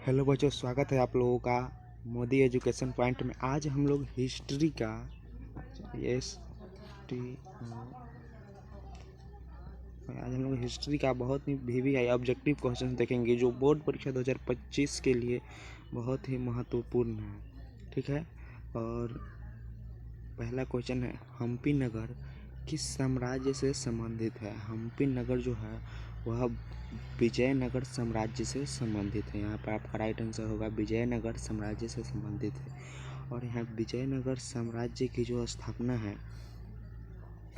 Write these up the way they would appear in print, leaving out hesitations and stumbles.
Hello बच्चों, स्वागत है आप लोगों का मोदी एजुकेशन पॉइंट में। आज हम लोग हिस्ट्री का बहुत ही VVI ऑब्जेक्टिव क्वेश्चन देखेंगे जो बोर्ड परीक्षा 2025 के लिए बहुत ही महत्वपूर्ण है। ठीक है, और पहला क्वेश्चन है, हम्पी नगर किस साम्राज्य से संबंधित है? हम्पी नगर जो है वह विजयनगर साम्राज्य से संबंधित है। यहाँ पर आपका राइट आंसर होगा विजयनगर साम्राज्य से संबंधित है। और यहाँ विजयनगर साम्राज्य की जो स्थापना है,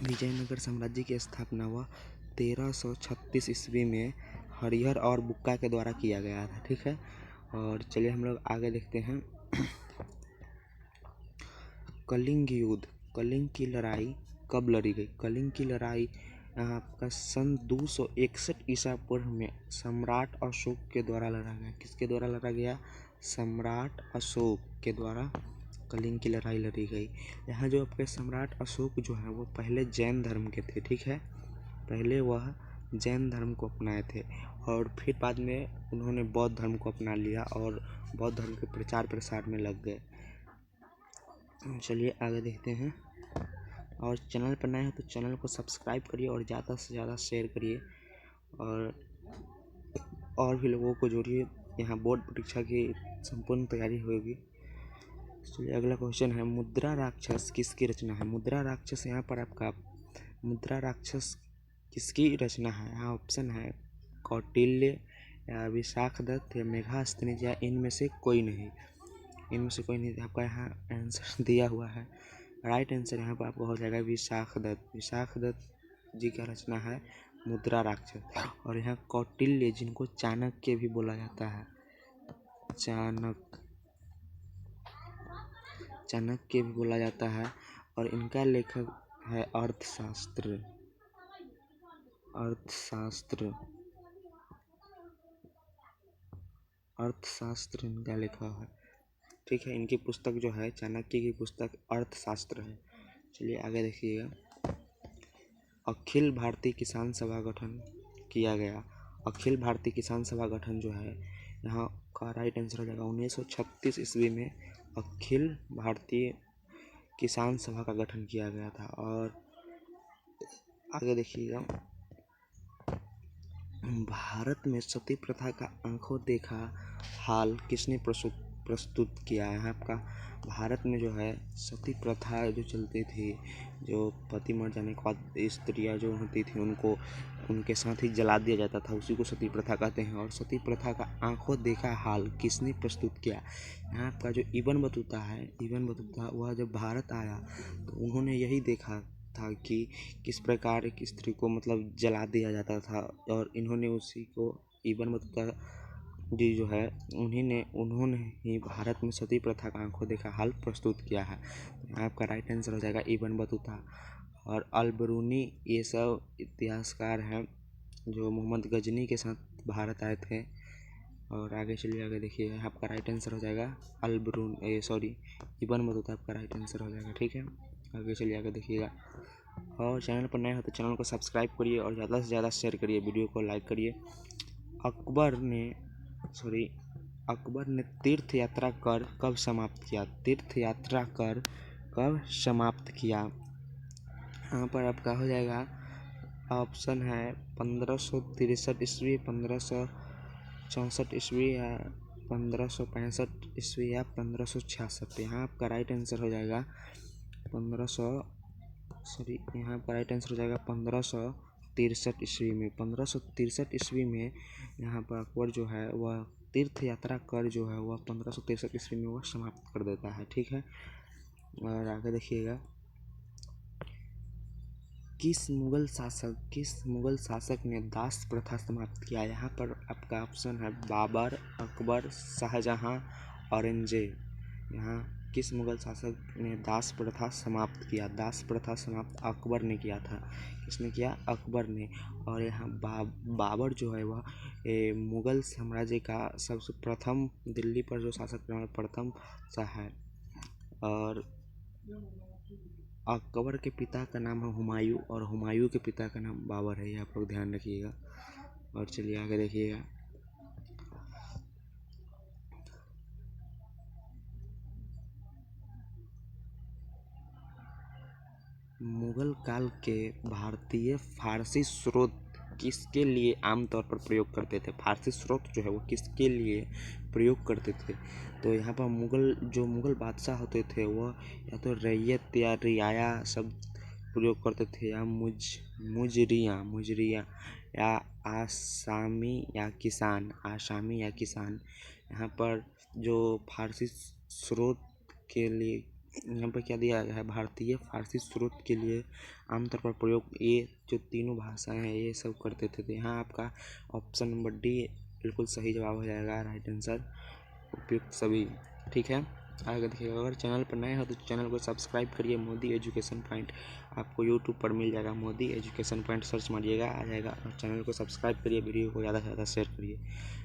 विजयनगर साम्राज्य की स्थापना वह 1336 ईस्वी में हरिहर और बुक्का के द्वारा किया गया था। ठीक है, और चलिए हम लोग आगे देखते हैं। कलिंग युद्ध, कलिंग की लड़ाई कब लड़ी गई? कलिंग की लड़ाई आपका सन 261 ईसा पूर्व में सम्राट अशोक के द्वारा लड़ा गया। किसके द्वारा लड़ा गया? सम्राट अशोक के द्वारा कलिंग की लड़ाई लड़ी गई। यहाँ जो आपके सम्राट अशोक जो है वो पहले जैन धर्म के थे। ठीक है, पहले वह जैन धर्म को अपनाए थे और फिर बाद में उन्होंने बौद्ध धर्म को अपना लिया और बौद्ध धर्म के प्रचार प्रसार में लग गए। चलिए आगे देखते हैं। और चैनल पर नए हैं तो चैनल को सब्सक्राइब करिए और ज़्यादा से ज़्यादा शेयर करिए और भी लोगों को जोड़िए। यहाँ बोर्ड परीक्षा की संपूर्ण तैयारी होगी। चलिए अगला क्वेश्चन है, मुद्रा राक्षस किसकी रचना है? मुद्रा राक्षस, यहाँ पर आपका मुद्रा राक्षस किसकी रचना है? यहाँ ऑप्शन है कौटिल्य या विशाखदत्त या मेघास्तनीज या इनमें से कोई नहीं। इनमें से कोई नहीं, आपका यहाँ आंसर दिया हुआ है। राइट आंसर यहाँ पर आपको हो जाएगा विशाखदत्त। विशाखदत्त जी का रचना है मुद्रा राक्षस। और यहाँ कौटिल्य, जिनको चाणक्य भी बोला जाता है, चाणक्य भी बोला जाता है, और इनका लेखक है अर्थशास्त्र इनका लेखक है। ठीक है, इनकी पुस्तक जो है चाणक्य की पुस्तक अर्थशास्त्र है। चलिए आगे देखिएगा। अखिल भारतीय किसान सभा गठन किया गया। अखिल भारतीय किसान सभा गठन जो है, यहाँ का राइट आंसर हो जाएगा 1936 ईस्वी में अखिल भारतीय किसान सभा का गठन किया गया था। और आगे देखिएगा, भारत में सती प्रथा का आंखों देखा हाल किसने प्रस्तुत किया है? आपका भारत में जो है सती प्रथा जो चलती थी, जो पति मर जाने के बाद स्त्रियाँ जो होती थी उनको उनके साथ ही जला दिया जाता था, उसी को सती प्रथा कहते हैं। और सती प्रथा का आंखों देखा हाल किसने प्रस्तुत किया? यहाँ आपका जो इब्न बतूता वह जब भारत आया तो उन्होंने यही देखा था कि किस प्रकार एक स्त्री को मतलब जला दिया जाता था, और इन्होंने उसी को इब्न बतूता जी जो है उन्होंने ही भारत में सती प्रथा का आंखों देखा हाल प्रस्तुत किया है। आपका राइट आंसर हो जाएगा इब्न बतूता। और अल-बरूनी, ये सब इतिहासकार हैं जो मोहम्मद गजनी के साथ भारत आए थे। और आगे चलिए, आगे देखिए, आपका राइट आंसर हो जाएगा इब्न बतूता आपका राइट आंसर हो जाएगा। ठीक है, आगे चलिए, आगे देखिएगा। और चैनल पर नए हो तो चैनल को सब्सक्राइब करिए और ज़्यादा से ज़्यादा शेयर करिए, वीडियो को लाइक करिए। अकबर ने तीर्थ यात्रा कर कब समाप्त किया? तीर्थ यात्रा कर कब समाप्त किया? यहाँ पर आपका हो जाएगा ऑप्शन है 1563 ईस्वी, 1564 ईस्वी या 1565 ईस्वी या 1566। यहाँ आपका राइट आंसर हो जाएगा 1563 ईस्वी में। 1563 ईस्वी में यहाँ पर अकबर जो है वह तीर्थ यात्रा कर जो है वह 1563 ईस्वी में वह समाप्त कर देता है। ठीक है, और आगे देखिएगा, किस मुगल शासक ने दास प्रथा समाप्त किया? यहाँ पर आपका ऑप्शन है बाबर, अकबर, शाहजहां, औरंगजेब। यहाँ किस मुगल शासक ने दास प्रथा समाप्त किया? दास प्रथा समाप्त अकबर ने किया था। किसने किया? अकबर ने। और यहाँ बाबर जो है वह मुगल साम्राज्य का सबसे प्रथम दिल्ली पर जो शासक रहा प्रथम शाह है। और अकबर के पिता का नाम है हुमायूं और हुमायूं के पिता का नाम बाबर है, ये आप लोग ध्यान रखिएगा। और चलिए आगे देखिएगा, मुगल काल के भारतीय फारसी स्रोत किसके लिए आमतौर पर प्रयोग करते थे? फारसी स्रोत जो है वो किसके लिए प्रयोग करते थे? तो यहाँ पर मुगल बादशाह होते थे वह या तो रैयत या रियाया शब्द प्रयोग करते थे, या मुजरिया या आसामी या किसान। यहाँ पर जो फारसी स्रोत के लिए यहाँ पर क्या दिया गया है, भारतीय फारसी स्रोत के लिए आमतौर पर प्रयोग ये जो तीनों भाषाएं हैं ये सब करते थे। तो यहाँ आपका ऑप्शन नंबर डी बिल्कुल सही जवाब हो जाएगा, राइट आंसर उपयुक्त सभी। ठीक है, आगे देखिएगा। अगर चैनल पर नए हो तो चैनल को सब्सक्राइब करिए। मोदी एजुकेशन पॉइंट आपको यूट्यूब पर मिल जाएगा, मोदी एजुकेशन पॉइंट सर्च मारिएगा आ जाएगा, और चैनल को सब्सक्राइब करिए, वीडियो को ज़्यादा से ज़्यादा शेयर करिए।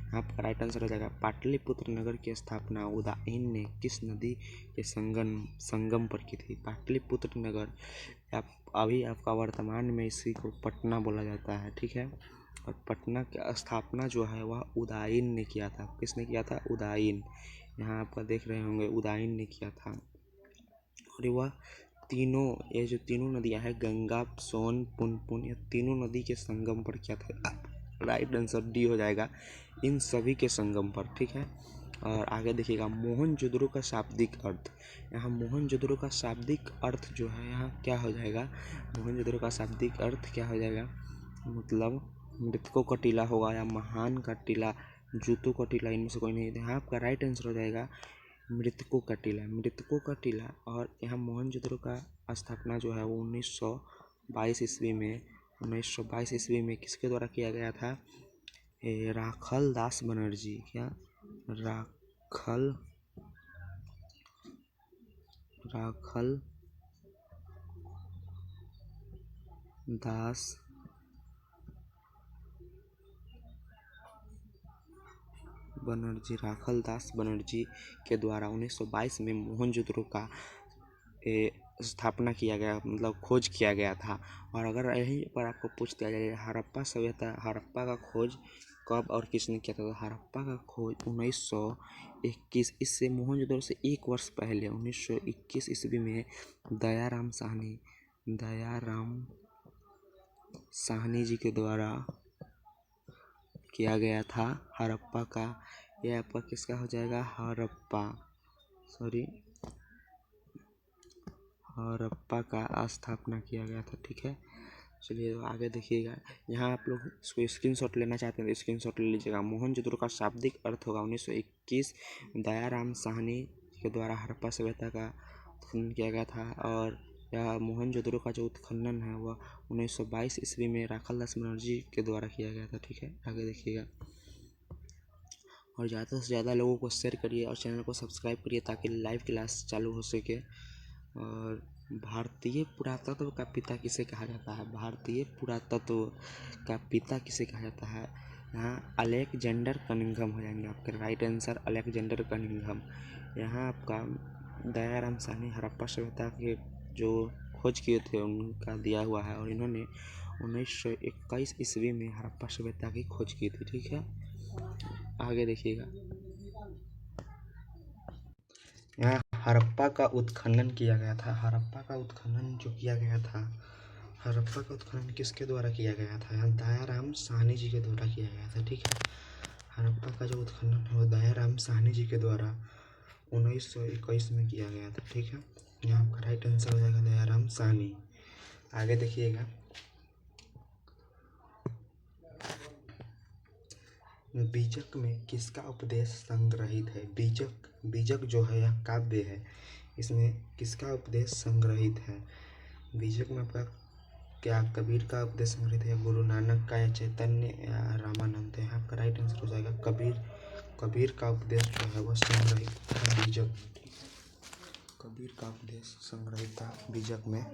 आपका राइट आंसर हो जाएगा पाटलिपुत्र नगर की स्थापना उदयन ने किस नदी के संगम पर की थी? पाटलिपुत्र नगर अभी आपका वर्तमान में इसी को पटना बोला जाता है। ठीक है, और पटना की स्थापना जो है वह उदयन ने किया था। किसने किया था? उदयन। यहाँ आपका देख रहे होंगे उदयन ने किया था। और वह ये जो तीनों नदियाँ हैं गंगा, सोन, पुनपुन, ये तीनों नदी के संगम पर किया था। राइट आंसर डी हो जाएगा, इन सभी के संगम पर। ठीक है, और आगे देखिएगा मोहनजोदड़ो का शाब्दिक अर्थ। यहाँ मोहनजोदड़ो का शाब्दिक अर्थ जो है यहाँ क्या हो जाएगा? मोहनजोदड़ो का शाब्दिक अर्थ क्या हो जाएगा? मतलब मृतकों का टीला होगा, या महान का टीला, जूतों का टीला, इनमें से कोई नहीं। यहाँ आपका राइट आंसर हो जाएगा मृतकों का टीला। और यहाँ मोहनजोदड़ो का स्थापना जो है वो 1922 ईस्वी में किसके द्वारा किया गया था? राखल दास बनर्जी। क्या? राखल दास बनर्जी के द्वारा 1922 में मोहनजोदड़ो का स्थापना किया गया, मतलब खोज किया गया था। और अगर यहीं पर आपको पूछ दिया जाए हड़प्पा सभ्यता, हड़प्पा का खोज कब और किसने किया था? तो हड़प्पा का खोज 1921, इससे मोहनजोदड़ो से एक वर्ष पहले 1921 ईस्वी में दयाराम साहनी जी के द्वारा किया गया था हड़प्पा का। यह आपका किसका हो जाएगा? हड़प्पा का स्थापना किया गया था। ठीक है, चलिए तो आगे देखिएगा। यहाँ आप लोग इसको स्क्रीनशॉट लेना चाहते हैं तो स्क्रीनशॉट ले लीजिएगा। मोहनजोदड़ो का शाब्दिक अर्थ होगा 1921 दयाराम साहनी के द्वारा हड़प्पा सभ्यता का उत्खनन किया गया था। और यह मोहनजोदड़ो का जो उत्खनन है वह 1922 ईस्वी में राखल दास बनर्जी के द्वारा किया गया था। ठीक है, आगे देखिएगा। और ज़्यादा से ज़्यादा लोगों को शेयर करिए और चैनल को सब्सक्राइब करिए ताकि लाइव क्लास चालू हो सके। और भारतीय पुरातत्व का पिता किसे कहा जाता है? भारतीय पुरातत्व का पिता किसे कहा जाता है? यहाँ अलेक्जेंडर कनिंघम हो जाएंगे आपके राइट आंसर, अलेक्जेंडर कनिंघम। यहाँ आपका दयाराम साहनी हड़प्पा सभ्यता के जो खोज किए थे उनका दिया हुआ है, और इन्होंने 1921 ईस्वी में हड़प्पा सभ्यता की खोज की थी। ठीक है, आगे देखिएगा। यहाँ हड़प्पा का उत्खनन किया गया था। हड़प्पा का उत्खनन किसके द्वारा किया गया था? यहाँ दयाराम साहनी जी के द्वारा किया गया था। ठीक है, हड़प्पा का जो उत्खनन है वो दयाराम साहनी जी के द्वारा 1921 में किया गया था। ठीक है, यहाँ आपका राइट आंसर हो जाएगा दयाराम साहनी। आगे देखिएगा। बीजक में किसका उपदेश संग्रहित है? बीजक जो है यह काव्य है, इसमें किसका उपदेश संग्रहित है? बीजक में आपका क्या कबीर का उपदेश संग्रहित है, गुरु नानक का, या चैतन्य, या रामानंद? है आपका राइट आंसर हो जाएगा कबीर का उपदेश जो है वह संग्रहित था बीजक। कबीर का उपदेश संग्रहित था बीजक में।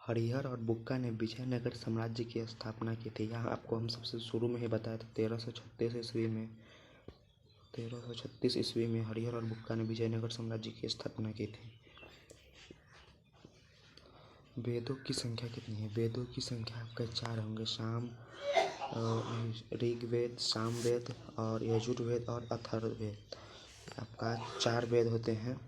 हरिहर और बुक्का ने विजयनगर साम्राज्य की स्थापना की थी। यहाँ आपको हम सबसे शुरू में ही बताया था 1336 ईस्वी में हरिहर और बुक्का ने विजयनगर साम्राज्य की स्थापना की थी। वेदों की संख्या कितनी है? वेदों की संख्या आपका 4 होंगे। ऋग्वेद, सामवेद और यजुर्वेद और अथर्ववेद, आपका 4 वेद होते हैं।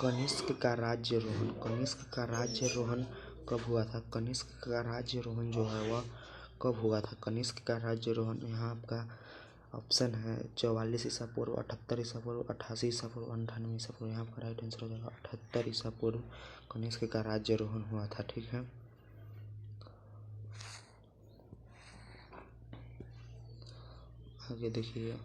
कनिष्क का राज्यारोहण, कनिष्क का राज्यारोहण कब हुआ था? कनिष्क का राज्यारोहण जो है वह कब हुआ था? कनिष्क का राज्यारोहण, यहाँ आपका ऑप्शन है 44 ईसा पूर्व, 78 ईसा पूर्व, 88 ईसा पूर्व, 98 ईसा पूर्व। यहाँ आपका राइट आंसर हो जाएगा 78 ईसा पूर्व कनिष्क का राज्यारोहण हुआ था। ठीक है, आगे देखिए।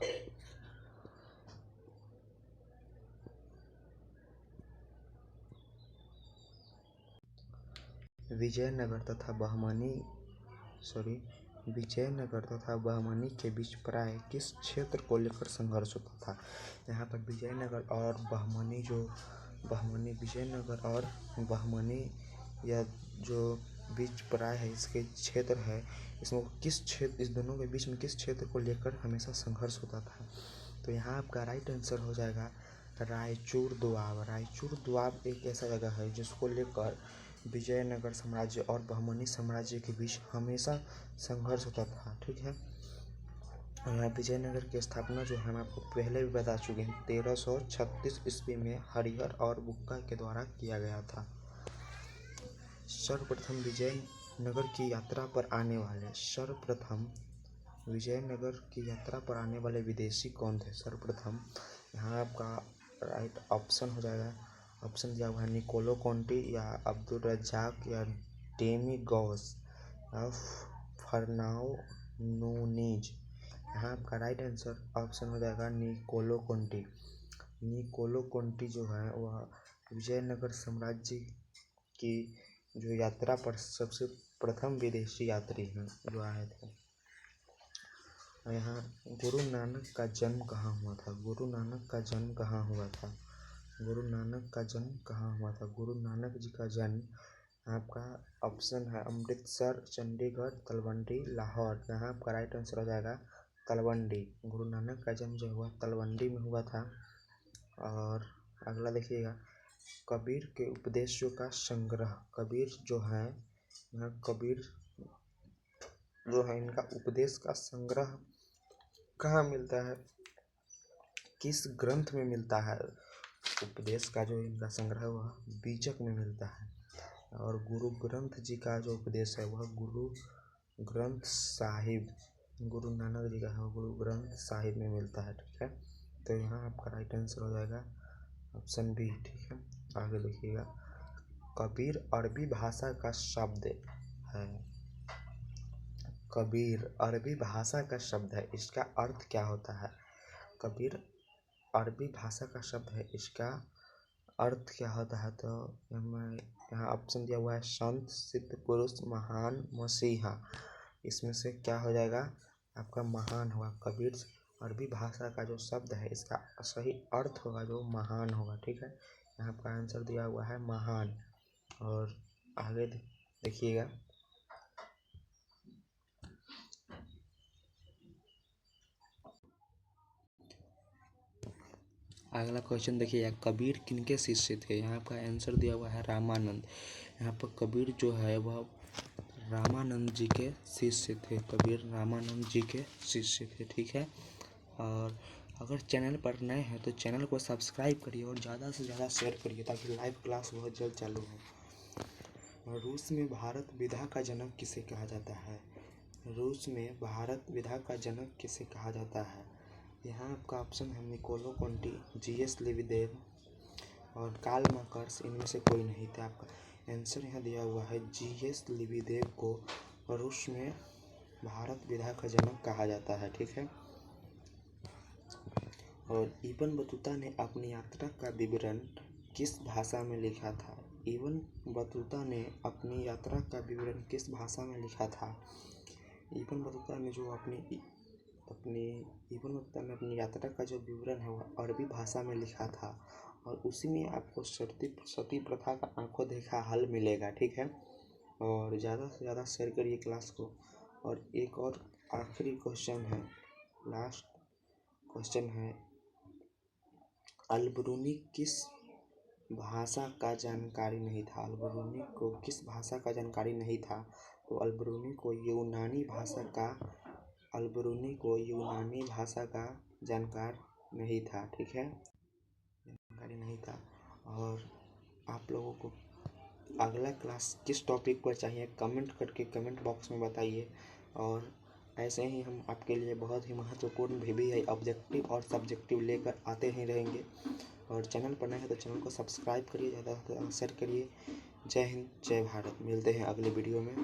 विजयनगर तथा बहमनी के बीच प्राय किस क्षेत्र को लेकर संघर्ष होता था? यहाँ पर विजयनगर और विजयनगर और बहमनी या जो बीच प्राय है इसके क्षेत्र है, इसमें किस क्षेत्र, इस दोनों के बीच में किस क्षेत्र को लेकर हमेशा संघर्ष होता था? तो यहाँ आपका राइट आंसर हो जाएगा रायचूर दोआब। रायचूर दोआब एक ऐसा जगह है जिसको लेकर विजयनगर साम्राज्य और बहमनी साम्राज्य के बीच हमेशा संघर्ष होता था। ठीक है, यहाँ विजयनगर की स्थापना जो है हम आपको पहले भी बता चुके हैं 1336 ईस्वी में हरिहर और बुक्का के द्वारा किया गया था। सर्वप्रथम विजयनगर की यात्रा पर आने वाले विदेशी कौन थे? सर्वप्रथम यहाँ आपका राइट ऑप्शन हो जाएगा, ऑप्शन दिया हुआ है निकोलो कॉन्टी या अब्दुल रज्जाक या डेमी गॉस या फर्नाओ नूनीज। यहाँ आपका राइट आंसर ऑप्शन हो जाएगा निकोलो कॉन्टी। निकोलो कॉन्टी जो है वह विजयनगर साम्राज्य की जो यात्रा पर सबसे प्रथम विदेशी यात्री हैं जो आए थे। यहाँ गुरु नानक का जन्म कहाँ हुआ था? गुरु नानक का जन्म कहाँ हुआ था? गुरु नानक जी का जन्म आपका ऑप्शन है अमृतसर, चंडीगढ़, तलवंडी, लाहौर। यहाँ आपका राइट आंसर हो जाएगा तलवंडी। गुरु नानक का जन्म जो हुआ तलवंडी में हुआ था। और अगला देखिएगा, कबीर के उपदेशों का संग्रह। कबीर जो है इनका उपदेश का संग्रह कहाँ मिलता है, किस ग्रंथ में मिलता है? उपदेश का जो इनका संग्रह है वह बीजक में मिलता है। और गुरु ग्रंथ जी का जो उपदेश है वह गुरु ग्रंथ साहिब, गुरु नानक जी का है गुरु ग्रंथ साहिब में मिलता है। ठीक है, तो यहाँ आपका राइट आंसर हो जाएगा ऑप्शन बी। ठीक है, आगे देखिएगा, कबीर अरबी भाषा का शब्द है। कबीर अरबी भाषा का शब्द है, इसका अर्थ क्या होता है? कबीर अरबी भाषा का शब्द है, इसका अर्थ क्या होता है? तो यहाँ ऑप्शन दिया हुआ है संत, सिद्ध पुरुष, महान, मसीहा। इसमें से क्या हो जाएगा? आपका महान होगा। कबीर अरबी भाषा का जो शब्द है इसका सही अर्थ होगा जो महान होगा। ठीक है, यहाँ आपका आंसर दिया हुआ है महान। और आगे देखिएगा, अगला क्वेश्चन देखिए, कबीर किनके शिष्य थे? यहाँ आपका आंसर दिया हुआ है रामानंद। यहाँ पर कबीर जो है वह रामानंद जी के शिष्य थे। कबीर रामानंद जी के शिष्य थे। ठीक है, और अगर चैनल पर नए हैं तो चैनल को सब्सक्राइब करिए और ज़्यादा से ज़्यादा शेयर करिए ताकि लाइव क्लास बहुत जल्द चालू हो। रूस में भारत विधा का जनक किसे कहा जाता है? रूस में भारत विधा का जनक किसे कहा जाता है? यहाँ आपका ऑप्शन है निकोलो कॉन्टी, जीएस लिविदेव और कार्ल मार्क्स। इनमें से कोई नहीं था। आपका आंसर यहाँ दिया हुआ है जीएस लिविदेव को रूस में भारत विधा का जनक कहा जाता है। ठीक है, और इब्न बतूता ने अपनी यात्रा का विवरण किस भाषा में लिखा था? इब्न बतूता ने अपनी यात्रा का विवरण किस भाषा में लिखा था? इब्न बतूता ने अपनी यात्रा का जो विवरण है वह अरबी भाषा में लिखा था और उसी में आपको सती प्रथा का आंखों देखा हल मिलेगा। ठीक है, और ज़्यादा से ज़्यादा शेयर करिए क्लास को। और एक और आखिरी क्वेश्चन है, लास्ट क्वेश्चन है, अल-बरूनी किस भाषा का जानकारी नहीं था? अल-बरूनी को किस भाषा का जानकारी नहीं था? तो अल-बरूनी को यूनानी भाषा का जानकार नहीं था। ठीक है, जानकारी नहीं था। और आप लोगों को अगला क्लास किस टॉपिक पर चाहिए कमेंट करके कमेंट बॉक्स में बताइए। और ऐसे ही हम आपके लिए बहुत ही महत्वपूर्ण VBI ऑब्जेक्टिव और सब्जेक्टिव लेकर आते ही रहेंगे। और चैनल पर नए हैं तो चैनल को सब्सक्राइब करिए, ज़्यादा से ज़्यादा शेयर करिए। जय हिंद, जय भारत। मिलते हैं अगले वीडियो में।